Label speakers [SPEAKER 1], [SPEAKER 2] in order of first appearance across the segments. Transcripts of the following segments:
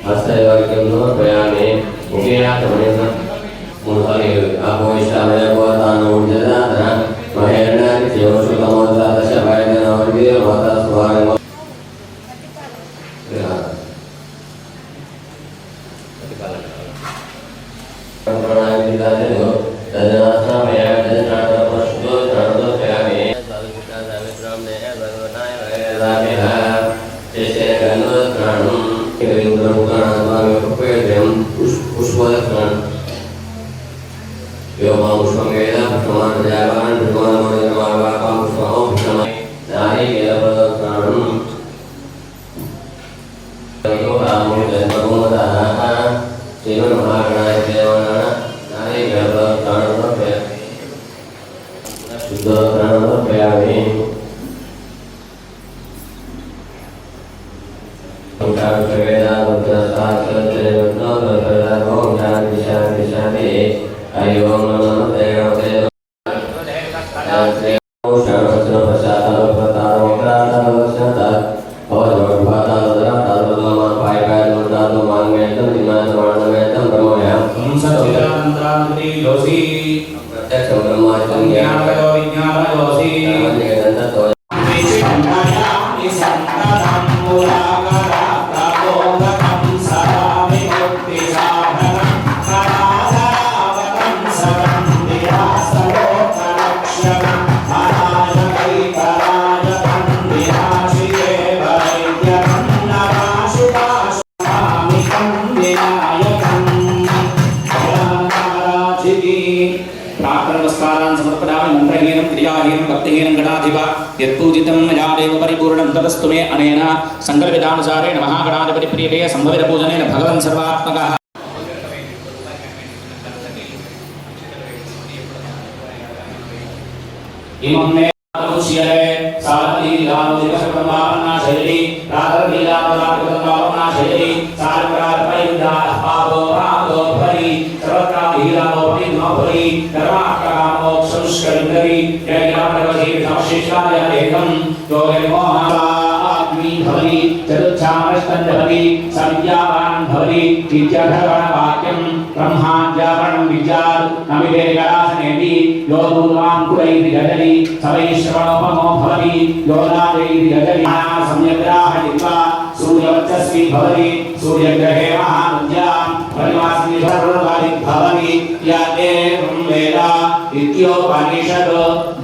[SPEAKER 1] हस्तयोग्यं प्रयाणे मुखेयातमनेन मुहरि अपोष्टामयपोतानोर्जदातन महेन्द्रनित्यवशुतमोदादशवैदनवर्गीयमतस्वाय
[SPEAKER 2] ततस्तु मे अनेन संकल्पितानुसारेण महागणाधिपतिप्रिये संभवितपूजनेन भगवन् सर्वात्मकः इमं मे अनुष्यते सारथी लीलावदिवसप्रमाणना शैली राधर्लीलावदाप्रमाणना शैली सारप्रार्पयिदा पावो रागो भरी सर्वत्र लीलावोपि नोपरि कर्माकामोक्षंस्करिन्दरि जययामरवसी नवशिष्टाय एकं योगिर्मोहाग्नि भवति चतुच्छामस्तन्धवति सविद्यावान् भवति विद्याधरवाक्यं ब्रह्माद्यावरणं विद्यात् नमिते गणासनेति यो दूर्वाङ्कुरैः जगति सवैश्रवणोपमो भवति यो नादैः जगति सम्यग्राहयित्वा सूर्यवर्चस्वी भवति सूर्यग्रहे महानुज्यां परिवासिनि सर्वकारि भवति या एवं वेद इत्योपनिषद्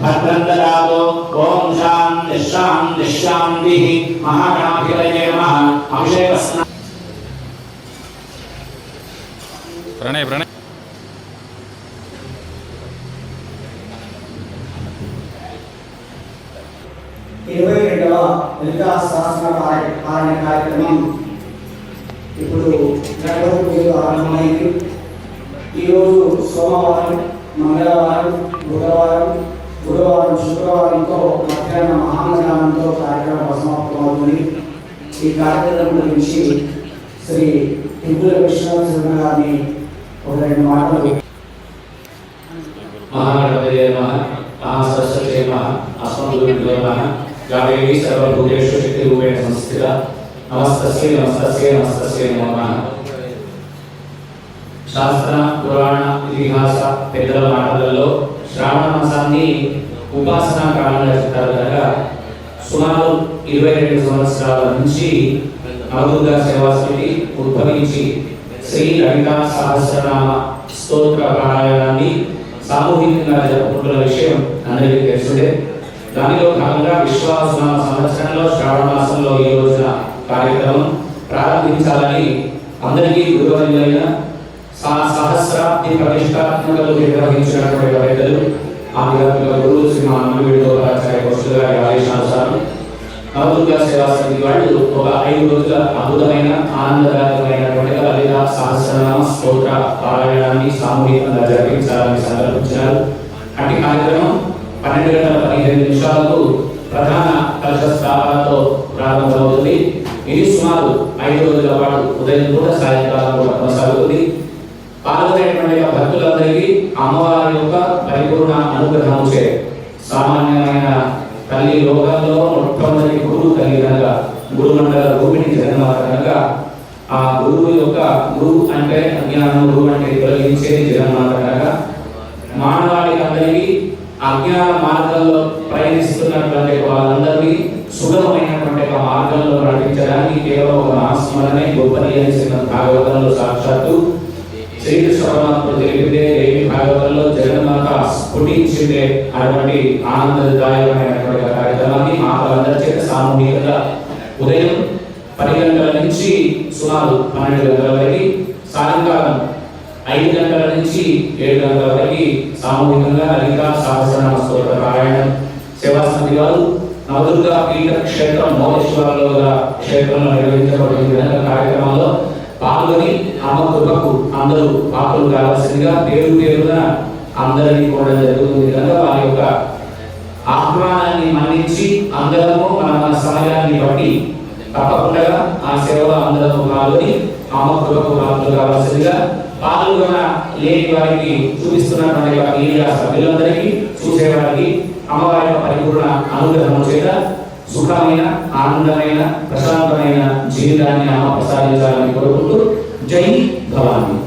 [SPEAKER 2] भद्रं ददातु ॐ शान्तिः शान्तिः महागणाधिपतये नमः अभिषेकस्नानं
[SPEAKER 3] प्रणय
[SPEAKER 4] 22వ లలితా సహస్రనామ కార్యక్రమం ఇప్పుడు గణపతి పూజ ఆరంభమైంది. ఈరోజు సోమవారం, మంగళవారం, బుధవారం, శుక్రవారంతో మధ్యాహ్న మహామధ్యాహ్నంతో కార్యక్రమం సమాప్తమవుతుంది. ఈ కార్యక్రమం గురించి శ్రీ హిందుల విశ్వనాథ శర్మ గారిని ఒక రెండు మాటలు.
[SPEAKER 2] महागणपतये नमः, महासरस्वत्यै नमः, अस्मद्गुरुभ्यो नमः, गावेहि सर्वभूतेषु शक्तिरूपेण संस्थिता नमस्तस्यै नमस्तस्यै नमस्तस्यै नमो नमः. శాస్త్ర పురాణ ఇతిహాస పెద్దల మాటలలో శ్రావణ మాసాన్ని ఉపాసనా కాలంగా చెప్తారు కనుక సుమారు 22 సంవత్సరాల నుంచి నవదుర్గా సేవాసమితి ఉద్భవించి శ్రీ లలితా సహస్రనామ స్తోత్ర పారాయణాన్ని సామూహికంగా జరుపుకుంటున్న విషయం అందరికీ తెలిసిందే. దానిలో భాగంగా విశ్వాసనామ సంవత్సరంలో శ్రావణ మాసంలో ఈ రోజున కార్యక్రమం ప్రారంభించాలని అందరికీ గురువులైన సహస్రాబ్ది ప్రతిష్టాత్మకలు నిర్వహించినటువంటి పెద్దలు ఆధ్యాత్మిక గురువు శ్రీ మానవీయుడోపాచార్య కౌశల్ గారి ఆదేశానుసారం నవదుర్గా సేవా సమితి వాళ్ళు ఒక 5 రోజుల అద్భుతమైన ఆనందదాయకమైనటువంటి లలితా సహస్రనామ స్తోత్ర పారాయణాన్ని సామూహికంగా జరిపించాలని సంకల్పించారు. అట్టి కార్యక్రమం 12:15 ప్రధాన కలశ స్థాపనతో ప్రారంభమవుతుంది. ఇది సుమారు 5 రోజుల పాటు ఉదయం కూడా సాయంకాలం కూడా కొనసాగుతుంది. పాల్గొనేటువంటి భక్తులందరికీ అమ్మవారి యొక్క పరిపూర్ణ అనుగ్రహంచే సామాన్యమైన తల్లి లోకంలో మొట్టమొదటి గురువు తల్లి కనుక గురుమండల రూపిణి జగన్మాత కనుక ఆ గురువు యొక్క గురువు అంటే అజ్ఞానం, గురువు అంటే తొలగించేది జగన్మాత కనుక మానవాళికి అందరికీ అజ్ఞాన మార్గంలో ప్రయాణిస్తున్నటువంటి వాళ్ళందరికీ సుగమమైనటువంటి ఒక మార్గంలో నడిపించడానికి కేవలం ఒక నామస్మరణే గొప్పది అని శ్రీమద్ భాగవతంలో సాక్షాత్తు శ్రీకృష్ణ పరమాత్ముడు తెలిపితే దేవి భాగవతంలో జగన్మాత స్ఫుటించిందే అటువంటి ఆనందదాయకమైనటువంటి కార్యక్రమాన్ని మాతలందరి చేత సామూహికంగా ఉదయం 10 గంటల నుంచి సుమారు 12 గంటల వరకు, సాయంకాలం 5 గంటల నుంచి 7 గంటల వరకు సామూహికంగా లలిత సహస్రనామ స్తోత్ర పారాయణం సేవా సమితి వారు నవదుర్గా పీఠ క్షేత్రం మోహేశ్వరంలో క్షేత్రంలో నిర్వహించబడిన విధంగా కార్యక్రమంలో పాల్గొని అమ్మ కృపకు అందరూ పాత్రలు కావాల్సిందిగా పేరు పేరున అందరినీ కూడా జరుగుతుంది కనుక వారి యొక్క ఆహ్వానాన్ని మన్నించి అందరము మన సమయాన్ని బట్టి తప్పకుండా ఆ సేవలో అందరూ పాల్గొని అమ్మ కృపకు పాత్రలు కావాల్సిందిగా పాల్గొన లేని వారికి చూపిస్తున్నటువంటి మీడియా సభ్యులందరికీ చూసేవారికి అమ్మవారి యొక్క పరిపూర్ణ అనుగ్రహం చేత సుఖమైన ఆనందమైన ప్రశాంతమైన జీవితాన్ని అమ్మ ప్రసాదించాలని కోరుకుంటూ జై భవాని.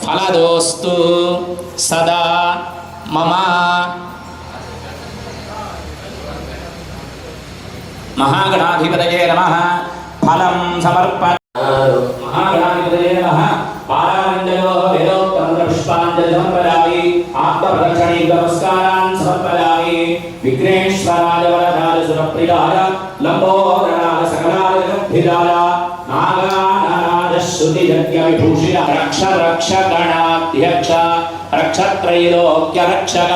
[SPEAKER 2] ఫలదోస్తు సదా మమ. మహాగణాధిపతయే నమః. ఫలం సమర్పణ. మహాగణాధిపతయే నమః. పారాయంజలో వేదోక్తం పుష్పాంజలి సమర్పయామి. ఆత్మప్రదక్షిణీ నమస్కారాన్ సమర్పయామి. విఘ్నేశ్వరాయ వరదాయ సురప్రియాయ లంబోదరాయ సకలాయ జగద్భిరాయ నాగానారాయ శ్రుతి యజ్ఞ విభూషిత రక్ష రక్ష గణాధ్యక్ష రక్షత్రైలోక్య రక్షక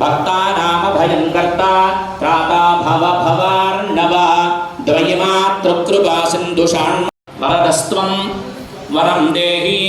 [SPEAKER 2] భక్తానామ భయం కర్త త్రాతా భవ భవార్ణవ ద్వయమాతృ కృపా సింధుషాణ్ వరదస్త్వం వరం దేహి